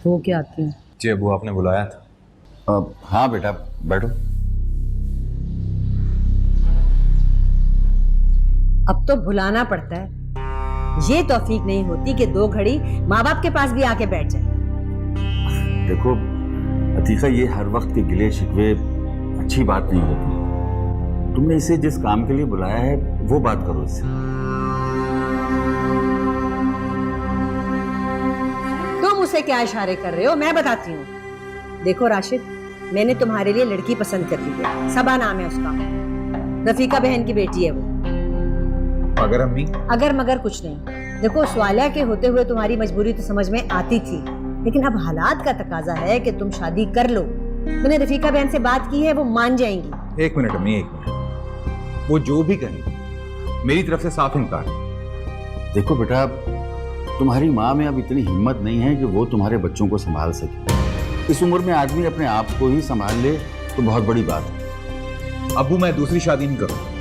हो के आती हूँ। जी अबू, आपने बुलाया था? हाँ बेटा, बैठो। अब तो भुलाना पड़ता है, ये तौफीक नहीं होती कि 2 घड़ी माँ बाप के पास भी आके बैठ जाए। देखो अतीका, ये हर वक्त के गिले शिकवे अच्छी बात नहीं होती। तुमने इसे जिस काम के लिए बुलाया है वो बात करो इससे। तुम उसे क्या इशारे कर रहे हो, मैं बताती हूँ। देखो राशिद, मैंने तुम्हारे लिए लड़की पसंद कर ली है। सबा नाम है उसका, रफीका बहन की बेटी है वो। अगर अम्मी? अगर मगर कुछ नहीं। देखो स्वालिया के होते हुए तुम्हारी मजबूरी तो समझ में आती थी, लेकिन अब हालात का तकाजा है कि तुम शादी कर लो। मैंने रफीका बहन से बात की है, वो मान जाएंगी। 1 मिनट अम्मी, 1 मिनट। वो जो भी कहें मेरी तरफ से साफ इनकार है। देखो बेटा, तुम्हारी माँ में अब इतनी हिम्मत नहीं है कि वो तुम्हारे बच्चों को संभाल सके। इस उम्र में आदमी अपने आप को ही संभाल ले तो बहुत बड़ी बात है। अबू, मैं दूसरी शादी नहीं करूंगा।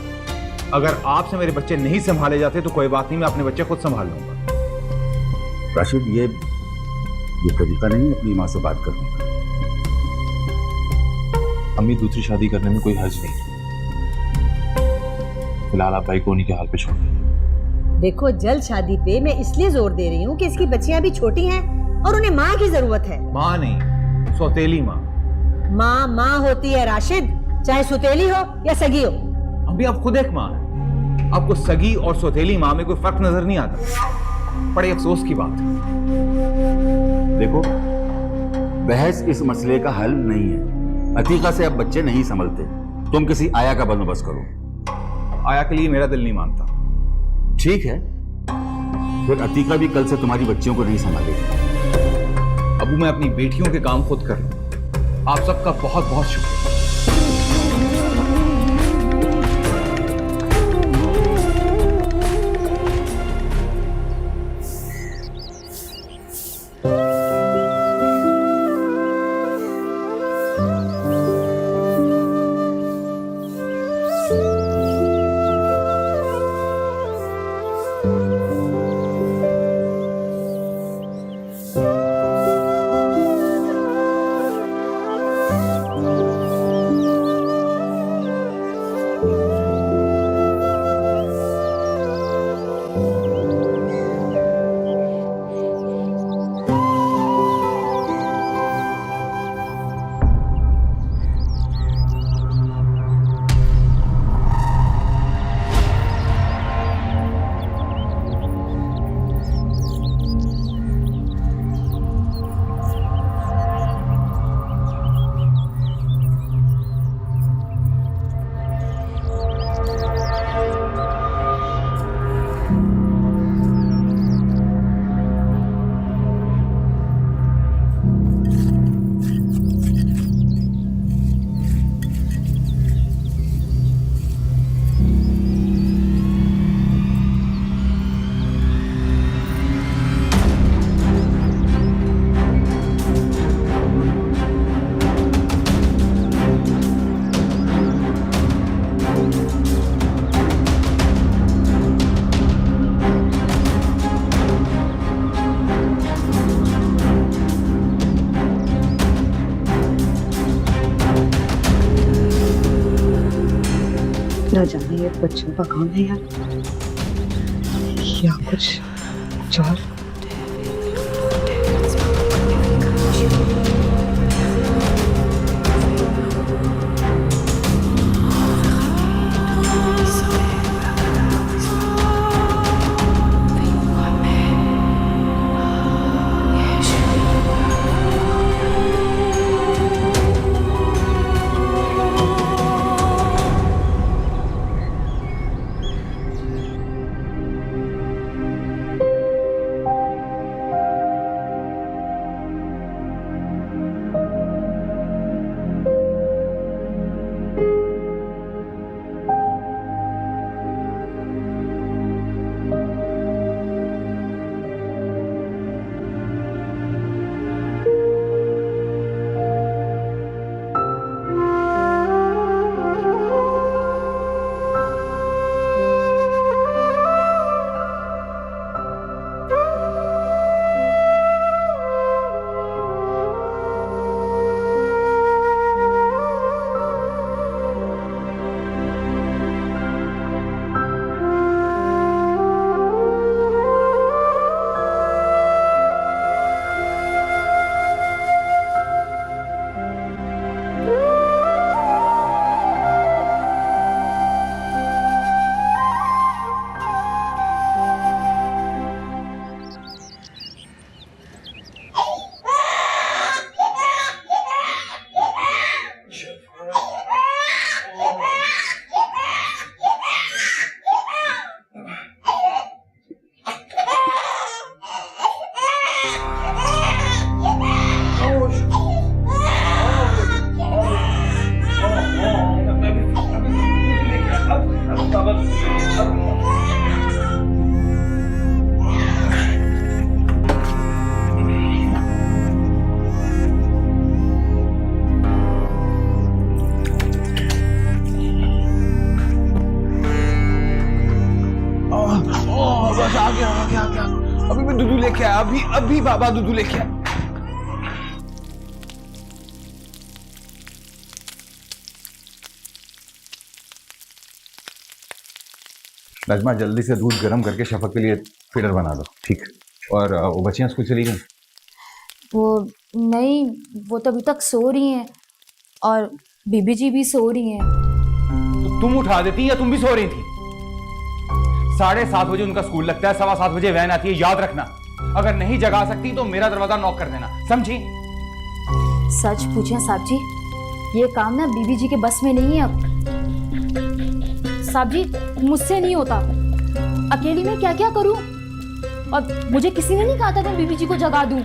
अगर आपसे मेरे बच्चे नहीं संभाले जाते तो कोई बात नहीं, मैं अपने बच्चे खुद संभाल लूंगा। राशिद, ये तरीका नहीं है अपनी माँ से बात करने का। अम्मी, दूसरी शादी करने में कोई हर्ज नहीं। फिलहाल आप भाई को उन्हीं के हाल पे छोड़ दीजिए। देखो जल्द शादी पे मैं इसलिए जोर दे रही हूँ कि इसकी बच्चियां भी छोटी हैं और उन्हें माँ की जरूरत है। माँ नहीं, सौतेली माँ। माँ माँ होती है राशिद, चाहे सुतेली हो या सगी हो। अभी आप खुद एक माँ है, आपको सगी और सौतेली माँ में कोई फर्क नजर नहीं आता। बड़े अफसोस की बात है। देखो, बहस इस मसले का हल नहीं है। अतीका से अब बच्चे नहीं संभलते। तुम किसी आया का बंदोबस्त करो। आया के लिए मेरा दिल नहीं मानता। ठीक है, फिर अतीका भी कल से तुम्हारी बच्चियों को नहीं संभालेगी। अबू, मैं अपनी बेटियों के काम खुद कर लूं। आप सबका बहुत बहुत शुक्रिया। न जाने ये बच्चों का काम है यार या कुछ और। दूधू लेके आया, अभी अभी बाबा दूधू लेके आया। नजमा जल्दी से दूध गर्म करके शफक के लिए फीडर बना दो। ठीक है। और वो बच्चियां स्कूल चली गई? वो नहीं, वो तो अभी तक सो रही हैं और बीबी जी भी सो रही हैं। तो तुम उठा देती या तुम भी सो रही थी? 7:30 बजे उनका स्कूल लगता है, 7:15 बजे वैन आती है, याद रखना। अगर नहीं जगा सकती तो मेरा दरवाजा नॉक कर देना, समझी? सच पूछें साहब जी, ये काम ना बीबी जी के बस में नहीं है अब। साहब जी, मुझसे नहीं होता, अकेली मैं क्या क्या करूं? और मुझे किसी ने नहीं कहा था कि मैं बीबी जी को जगा दूं।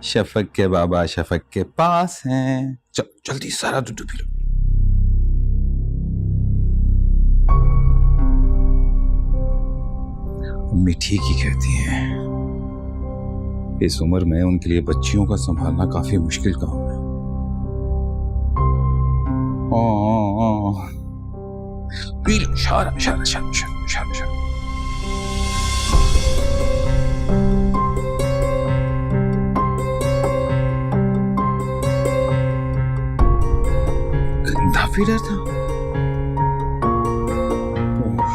शफक के बाबा शफक के पास हैं। जल्दी सारा दूध पी लो। मम्मी ठीक ही कहती हैं, इस उम्र में उनके लिए बच्चियों का संभालना काफी मुश्किल काम है। पी लो, शारा शारा शारा शारा शारा शारा। फीडर था।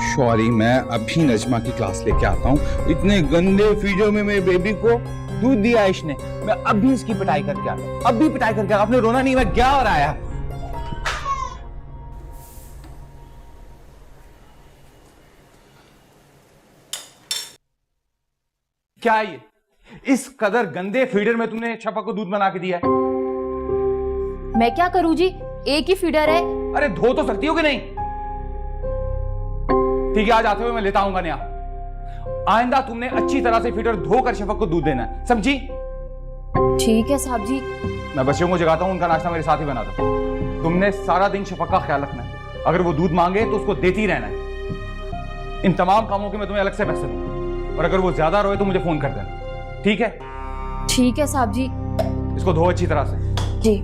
सॉरी, मैं अभी नजमा की क्लास लेके आता हूँ। इतने गंदे फीडर में मेरे बेबी को दूध दिया इसने। मैं अभी इसकी पिटाई करके आता हूँ, अभी पिटाई करके। आपने रोना नहीं, मैं गया और आया। क्या ये इस कदर गंदे फीडर में तुमने शफक को दूध बना के दिया है? मैं क्या करूं जी, एक ही फीडर है। अरे धो तो सकती हो कि नहीं? ठीक है, आज आते हुए मैं लेता आऊंगा नया। आइंदा तुमने अच्छी तरह से फीडर धोकर शफक को दूध देना है, समझी? ठीक है साहब जी। मैं बच्चों को जगाता हूं, उनका नाश्ता मेरे साथ ही बना दो। तुमने सारा दिन शफक का ख्याल रखना है। अगर वो दूध मांगे तो उसको देती रहना है। इन तमाम कामों के मैं तुम्हें अलग से पैसे दूंगा, और अगर वो ज्यादा रोए तो मुझे फोन कर देना, ठीक है? ठीक है साहब जी। इसको धो अच्छी तरह से। जी।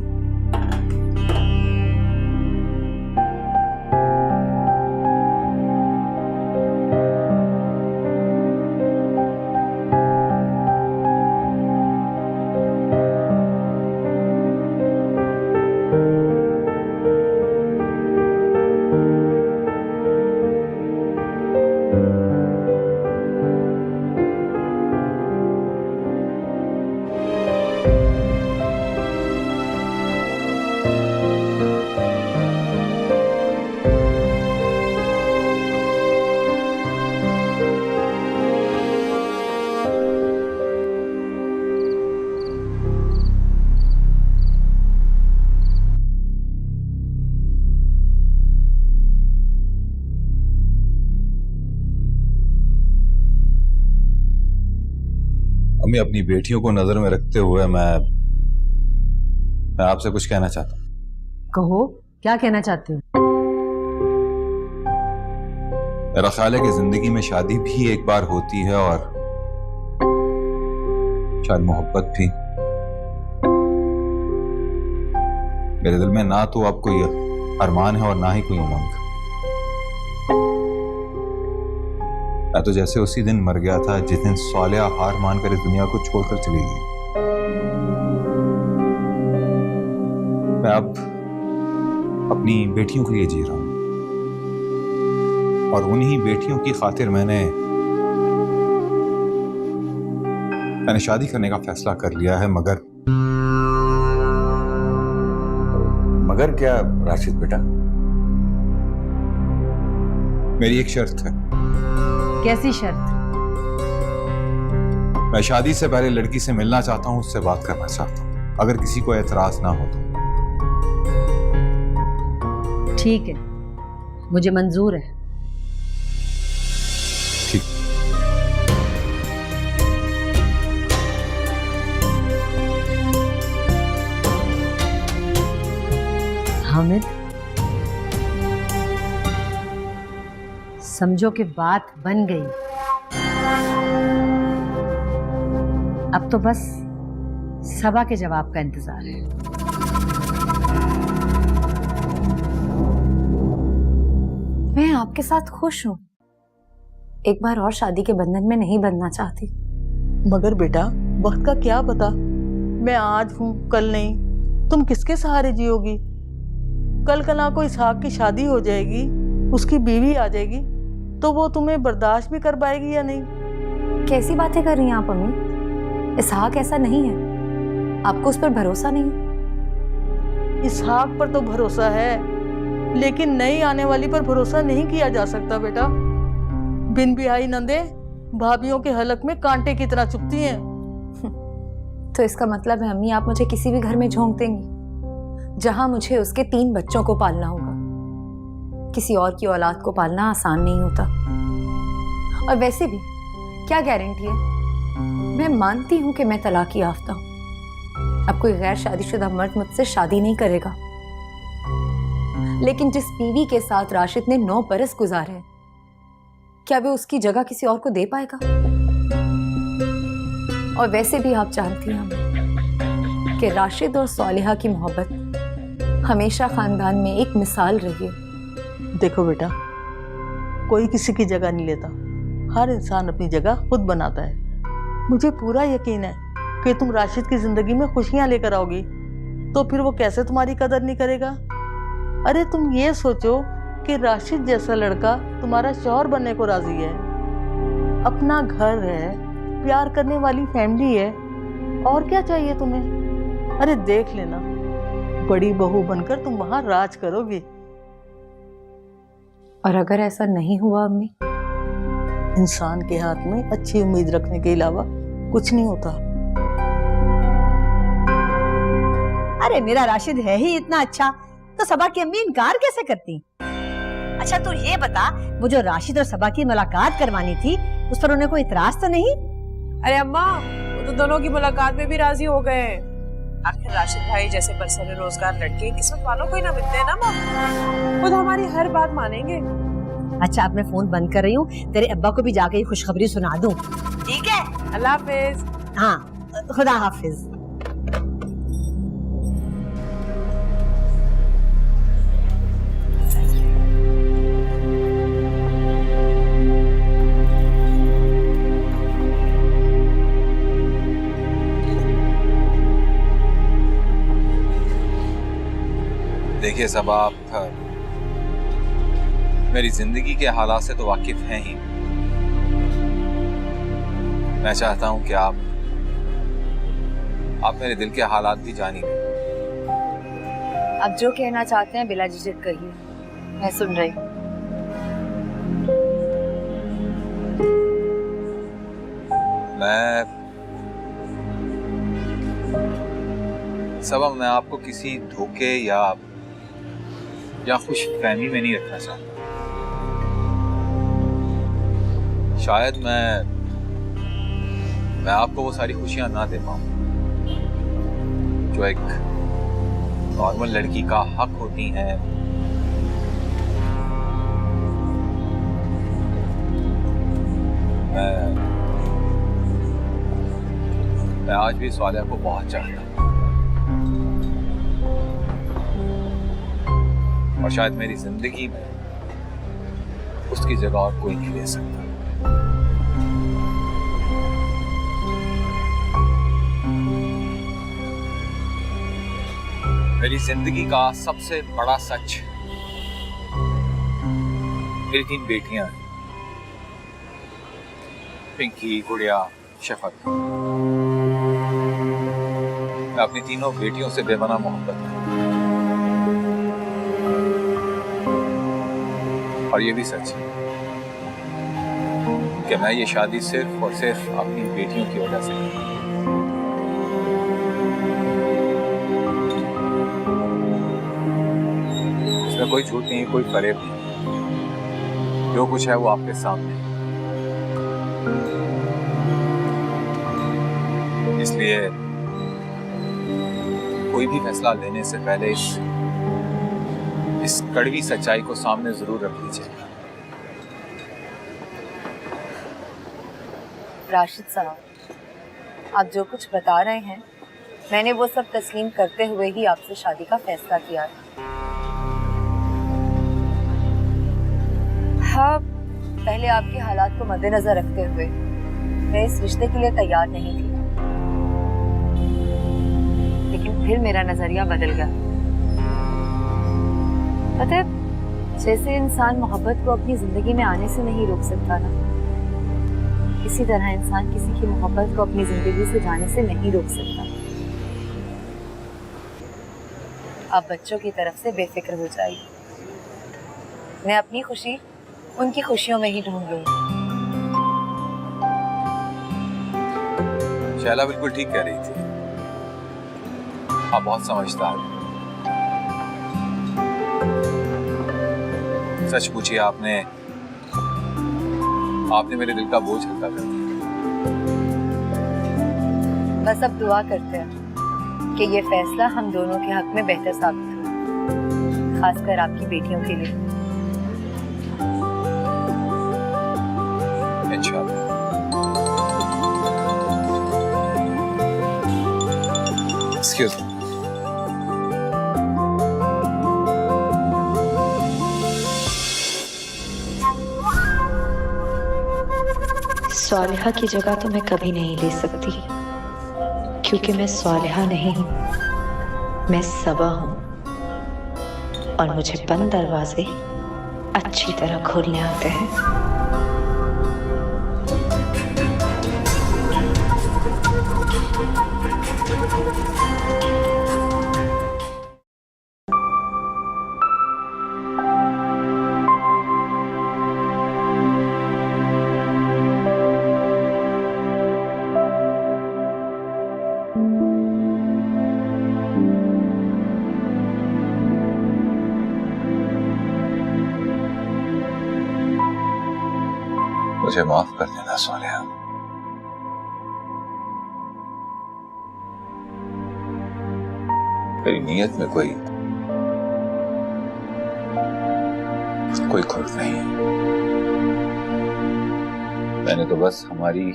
मैं अपनी बेटियों को नजर में रखते हुए मैं आपसे कुछ कहना चाहता हूँ। कहो, क्या कहना चाहते हो? मेरा ख्याल है कि जिंदगी में शादी भी एक बार होती है, और शायद मोहब्बत भी। मेरे दिल में ना तो अब कोई अरमान है और ना ही कोई उमंग। मैं तो जैसे उसी दिन मर गया था जिस दिन सालिया हार मानकर इस दुनिया को छोड़कर चली गई। मैं अब अपनी बेटियों के लिए जी रहा हूं, और उन्हीं बेटियों की खातिर मैंने शादी करने का फैसला कर लिया है। मगर क्या राशिद बेटा? मेरी एक शर्त है। कैसी शर्त? मैं शादी से पहले लड़की से मिलना चाहता हूं, उससे बात करना चाहता हूं, अगर किसी को एतराज ना हो तो। ठीक है, मुझे मंजूर है। ठीक। हामिद, समझो कि बात बन गई। अब तो बस सबा के जवाब का इंतजार है। मैं आपके साथ खुश हूँ, एक बार और शादी के बंधन में नहीं बंधना चाहती। मगर बेटा वक्त का क्या पता, मैं आज हूँ कल नहीं, तुम किसके सहारे जियोगी? कल कला को इसहाक की शादी हो जाएगी, उसकी बीवी आ जाएगी, तो वो तुम्हें बर्दाश्त भी कर पाएगी या नहीं? कैसी बातें कर रही हैं आप अम्मी? इसहाक ऐसा नहीं है, आपको उस पर भरोसा नहीं? इसहाक पर तो भरोसा है, लेकिन नई आने वाली पर भरोसा नहीं किया जा सकता बेटा। बिन बिहाई नंदे भाभियों के हलक में कांटे की तरह चुभती हैं। तो इसका मतलब है अम्मी, आप मुझे किसी भी घर में झोंक देंगी जहां मुझे उसके 3 बच्चों को पालना होगा। किसी और की औलाद को पालना आसान नहीं होता। और वैसे भी क्या गारंटी है? मैं मानती हूं कि मैं तलाक याफ्ता हूं, अब कोई गैर शादीशुदा मर्द मुझसे शादी नहीं करेगा, लेकिन जिस बीवी के साथ राशिद ने 9 बरस गुजारे हैं, क्या वे उसकी जगह किसी और को दे पाएगा? और वैसे भी आप जानती हैं कि राशिद और सालिहा की मोहब्बत हमेशा खानदान में एक मिसाल रही है। देखो बेटा, कोई किसी की जगह नहीं लेता, हर इंसान अपनी जगह खुद बनाता है। मुझे पूरा यकीन है कि तुम राशिद की जिंदगी में खुशियां लेकर आओगी, तो फिर वो कैसे तुम्हारी कदर नहीं करेगा? अरे तुम ये सोचो कि राशिद जैसा लड़का तुम्हारा शौहर बनने को राजी है, अपना घर है, प्यार करने वाली फैमिली है, और क्या चाहिए तुम्हें? अरे देख लेना, बड़ी बहू बनकर तुम वहां राज करोगी। और अगर ऐसा नहीं हुआ अम्मी? इंसान के हाथ में अच्छी उम्मीद रखने के अलावा कुछ नहीं होता। अरे मेरा राशिद है ही इतना अच्छा, तो सबा की अम्मी इनकार कैसे करती? अच्छा तू ये बता, वो जो राशिद और सबा की मुलाकात करवानी थी, उस पर उन्हें कोई इतराज तो नहीं? अरे अम्मा, वो तो दोनों की मुलाकात में भी राजी हो गए हैं। आखिर राशिद भाई जैसे बरसरे रोजगार लड़के किस्मत वालों को ही ना मिलते हैं ना माँ, वो तो हमारी हर बात मानेंगे। अच्छा अब मैं फोन बंद कर रही हूँ, तेरे अब्बा को भी जाके ये खुशखबरी सुना दूं, ठीक है? अल्लाह हाफिज। हाँ, खुदा हाफिज। देखिए सब आप मेरी जिंदगी के हालात से तो वाकिफ हैं ही। मैं चाहता हूं कि आप मेरे दिल के हालात भी जानिए। आप जो कहना चाहते हैं बिला झिझक कहिए, मैं सुन रही हूँ। मैं आपको किसी धोखे या खुशफहमी में नहीं रखना चाहता। शायद मैं आपको वो सारी खुशियां ना दे पाऊं जो एक नॉर्मल लड़की का हक होती हैं। मैं आज भी सालिया को बहुत चाहता हूं, और शायद मेरी जिंदगी में उसकी जगह और कोई नहीं ले सकता। मेरी जिंदगी का सबसे बड़ा सच मेरी 3 बेटियां हैं, पिंकी, गुड़िया, शफक। मैं अपनी तीनों बेटियों से बेमना मोहब्बत करता हूं, और ये भी सच है कि मैं ये शादी सिर्फ और सिर्फ अपनी बेटियों की वजह से की। इसमें कोई झूठ नहीं, कोई फरेब नहीं, जो कुछ है वो आपके सामने। इसलिए कोई भी फैसला लेने से पहले इस कड़वी सच्चाई को सामने जरूर रख लीजिए। राशिद साहब, आप जो कुछ बता रहे हैं मैंने वो सब तस्लीम करते हुए ही आपसे शादी का फैसला किया है। हाँ, पहले आपके हालात को मद्देनजर रखते हुए मैं इस रिश्ते के लिए तैयार नहीं थी, लेकिन फिर मेरा नजरिया बदल गया। पता है, जैसे इंसान मोहब्बत को अपनी जिंदगी में आने से नहीं रोक सकता ना, इसी तरह इंसान किसी की मोहब्बत को अपनी जिंदगी से जाने से नहीं रोक सकता। आप बच्चों की तरफ से बेफिक्र हो जाइए, मैं अपनी खुशी उनकी खुशियों में ही ढूंढ लूंगी। शैला बिल्कुल ठीक कह रही थी, आप बहुत समझदार हैं। सच पूछिए, आपने मेरे दिल का बोझ हल्का कर दिया। बस अब दुआ करते हैं कि ये फैसला हम दोनों के हक में बेहतर साबित हो, खासकर आपकी बेटियों के लिए। इंशाअल्लाह। Excuse me. स्वालिहा की जगह तो मैं कभी नहीं ले सकती, क्योंकि मैं स्वालिहा नहीं हूँ, मैं सबा हूँ, और मुझे बंद दरवाजे अच्छी तरह खोलने आते हैं। मुझे माफ कर देना सोनिया। मेरी नीयत में कोई खुर्द नहीं है। मैंने तो बस हमारी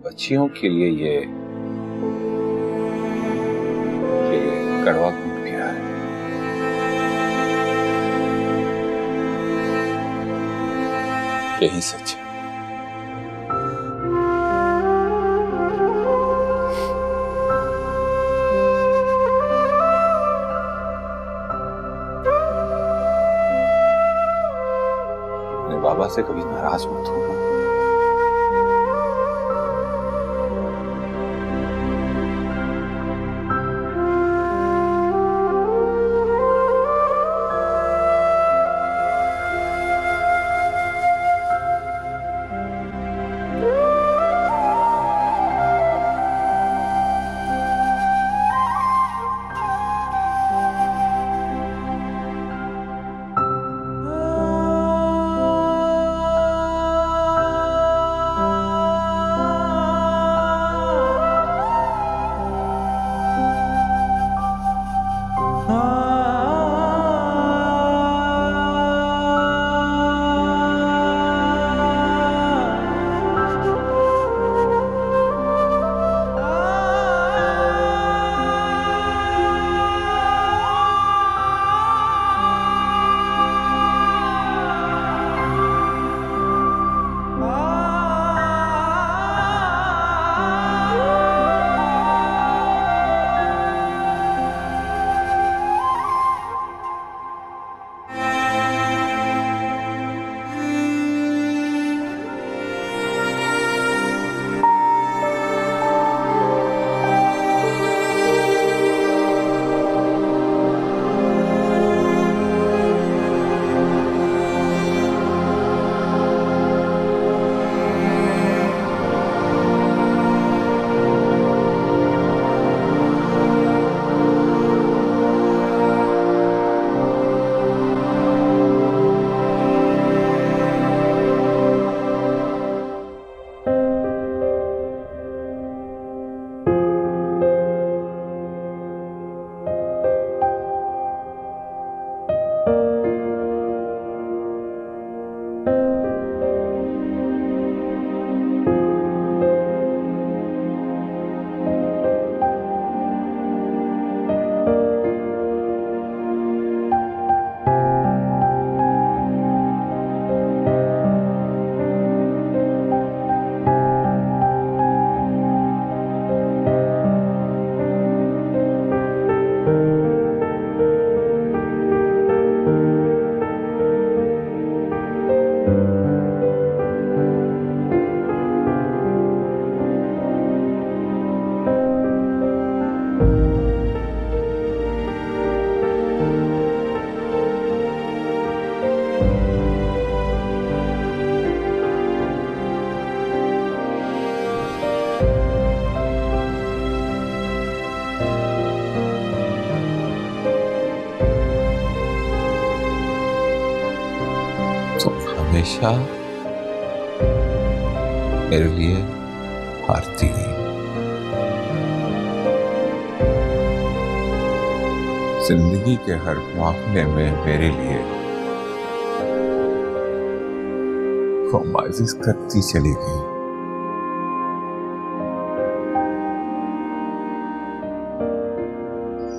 बच्चियों के लिए ये कड़वा घूट किया है। यही सच है। अपने बाबा से कभी नाराज मत होना। हमेशा मेरे लिए हारती रही। जिंदगी के हर मामले में मेरे लिए वो माजिश करती चली गई।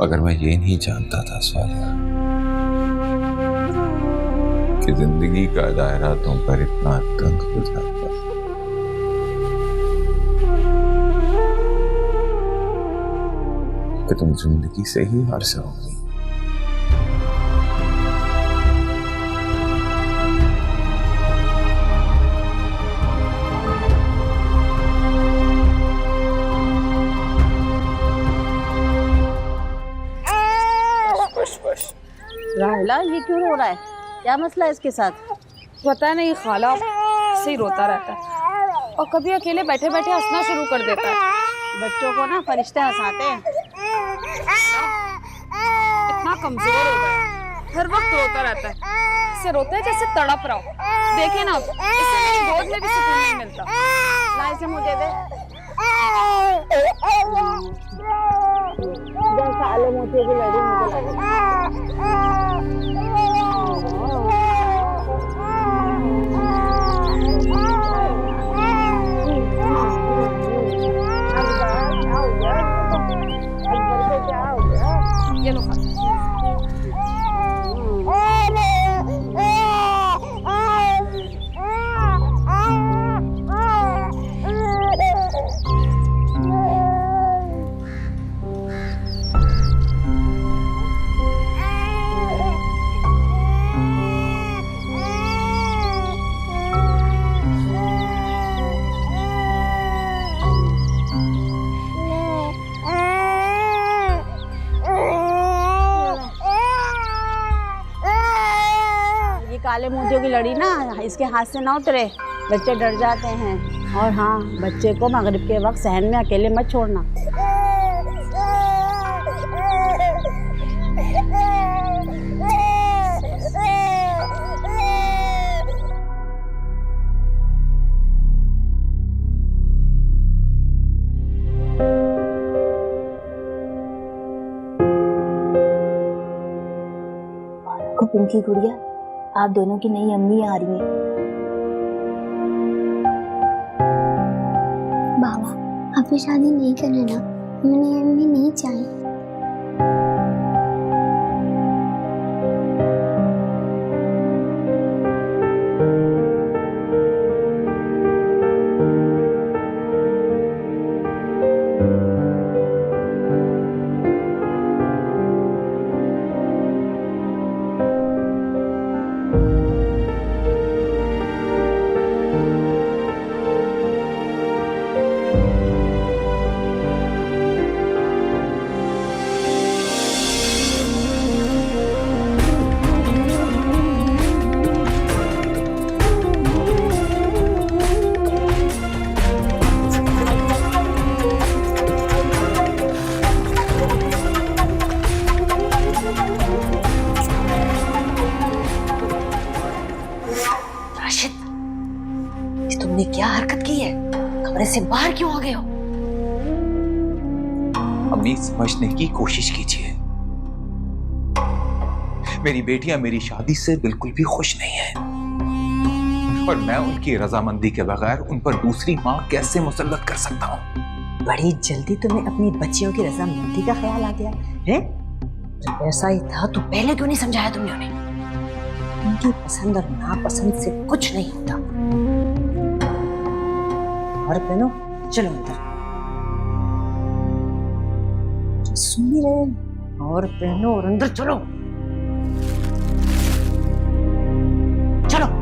मगर मैं ये नहीं जानता था सालिया कि जिंदगी का दायरा तुम पर इतना तंग हो जाता है कि तुम जिंदगी से ही हार जाओगी। राहिला, ये क्यों रो रहा है? क्या मसला है इसके साथ? पता नहीं, खाला से ही रोता रहता है और कभी अकेले बैठे बैठे हंसना शुरू कर देता है। बच्चों को ना फरिश्ते हंसाते हैं। इतना कमजोर हो गया है, हर वक्त रोता रहता है। इसे रोता है जैसे तड़प रहा हो। देखिए ना, इससे मेरी गोद में भी सुकून नहीं मिलता। ला इसे मुझे दे। काले मोतियों की लड़ी मुझे ये लो खा। काले मोतियों की लड़ी ना इसके हाथ से ना उतरे, बच्चे डर जाते हैं। और हाँ, बच्चे को मगरिब के वक्त सहन में अकेले मत छोड़ना। पिंकी गुड़िया, आप दोनों की नई अम्मी आ रही हैं। बाबा, अभी शादी नहीं करना ना, मैंने अम्मी नहीं चाहिए। तुमने क्या हरकत की है? कमरे से बाहर क्यों आ गए हो? अम्मी, समझने की कोशिश कीजिए। मेरी बेटियां मेरी शादी से बिल्कुल भी खुश नहीं है और मैं उनकी रजामंदी के बगैर उन पर दूसरी मां कैसे मुसल्लत कर सकता हूं? बड़ी जल्दी तुम्हें अपनी बच्चियों की रजामंदी का ख्याल आ गया है? जब ऐसा ही था तो पहले क्यों नहीं समझाया तुमने उन्हें? उनकी पसंद और नापसंद से कुछ नहीं होता। और बहनों, चलो अंदर। सुन ही रहे। और बहनों, और अंदर चलो। चलो।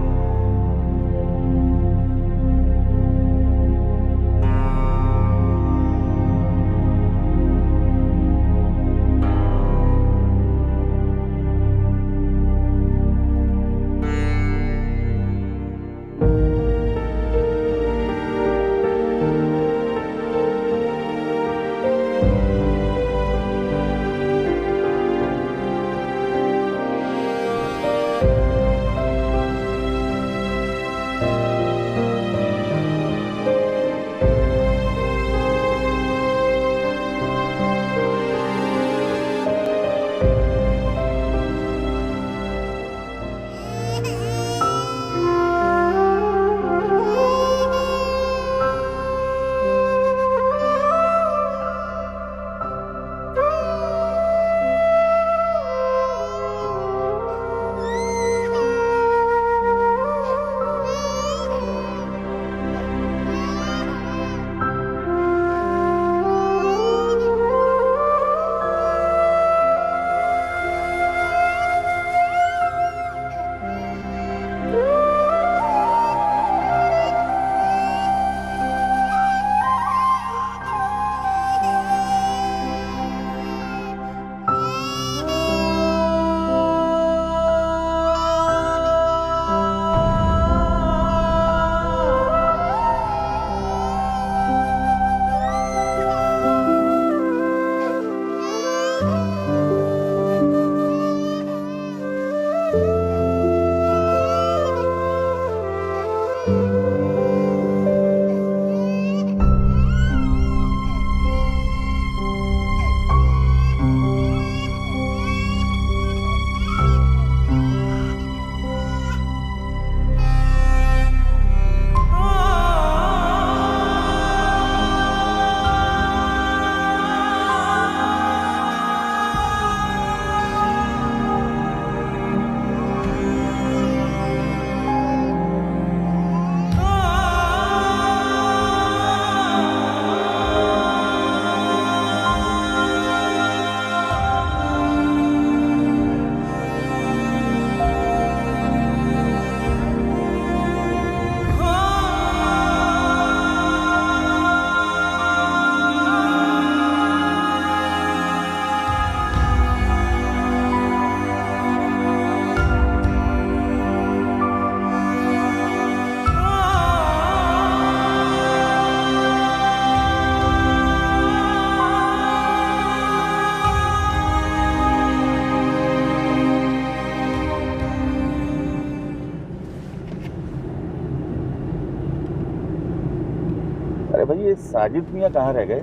ये साजिद मियाँ कहाँ रह गए?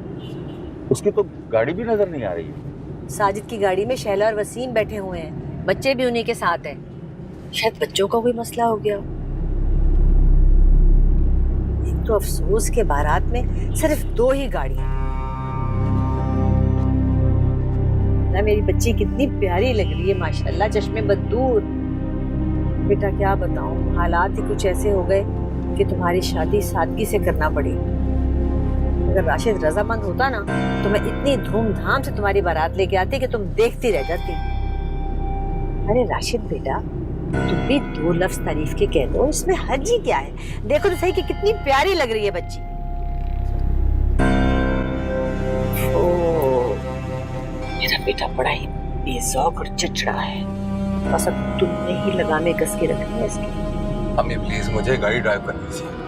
उसकी तो गाड़ी भी नजर नहीं आ रही है। साजिद की गाड़ी में शैला और वसीम बैठे हुए हैं, बच्चे भी उन्हीं के साथ हैं। शायद बच्चों का कोई मसला हो गया। एक तो अफसोस के बारात में सिर्फ 2 ही गाड़ियां। ना मेरी बच्ची कितनी प्यारी लग रही है माशाल्लाह, चश्मे बदूर। बेटा क्या बताऊं, हालात ही कुछ ऐसे हो गए कि तुम्हारी शादी सादगी से करना पड़ी। अगर राशिद रजामंद होता ना तो मैं इतनी धूमधाम से तुम्हारी बारात लेके आती कि तुम देखती रह जाती। अरे राशिद बेटा, तुम भी 2 लफ्ज तारीफ के कह दो, इसमें हर्ज ही क्या है? देखो तो सही कि कितनी प्यारी लग रही है बच्ची। ओ, मेरा बेटा बड़ा ही बेज़ौक और चिड़चिड़ा है। बस अब तुमने ही लगामे कस के रखनी है इसकी। अम्मी प्लीज मुझे गाड़ी ड्राइव करनी दीजिए।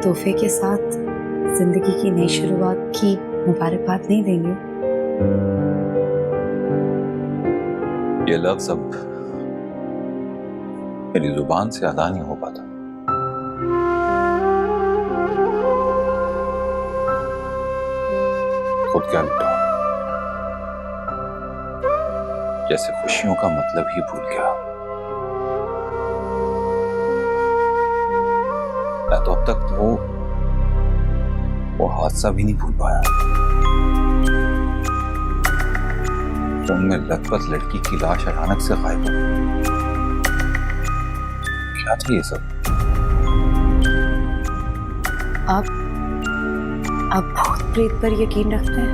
तोहफे के साथ जिंदगी की नई शुरुआत की मुबारकबाद नहीं देंगे? ये लफ्ज अब मेरी जुबान से अदा नहीं हो पाता। खुद क्या लुटा, जैसे खुशियों का मतलब ही भूल गया। मैं तो अब तक वो हादसा भी नहीं भूल पाया। उनमें लथपथ लड़की की लाश अचानक से गायब हो गई। क्या था ये सब? आप भूत प्रेत पर यकीन रखते हैं?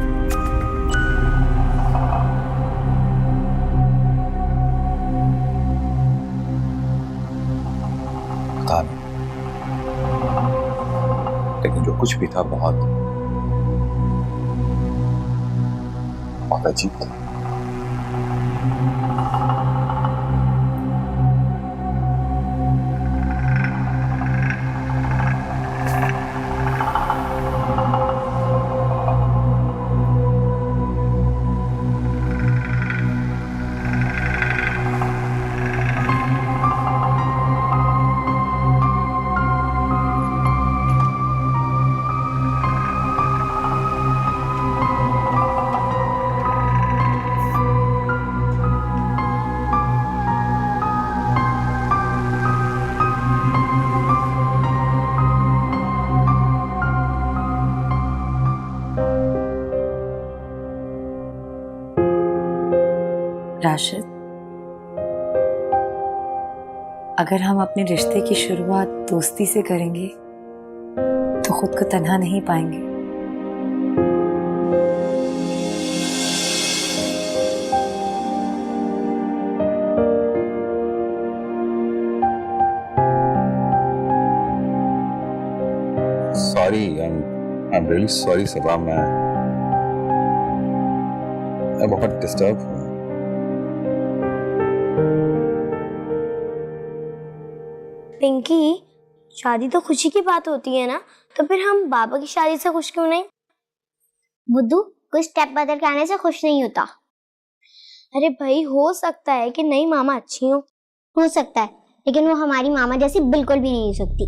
पता नहीं, लेकिन जो कुछ भी था बहुत अजीब था। राशिद, अगर हम अपने रिश्ते की शुरुआत दोस्ती से करेंगे तो खुद को तन्हा नहीं पाएंगे। Sorry, I am really sorry Saba, मैं बहुत डिस्टर्ब हूँ। पिंकी, शादी तो खुशी की बात होती है ना, तो फिर हम बाबा की शादी से खुश क्यों नहीं? बुद्धू, कुछ स्टेप बदल के आने से खुश नहीं होता। अरे भाई, हो सकता है कि नई मामा अच्छी हो सकता है, लेकिन वो हमारी मामा जैसी बिल्कुल भी नहीं हो सकती।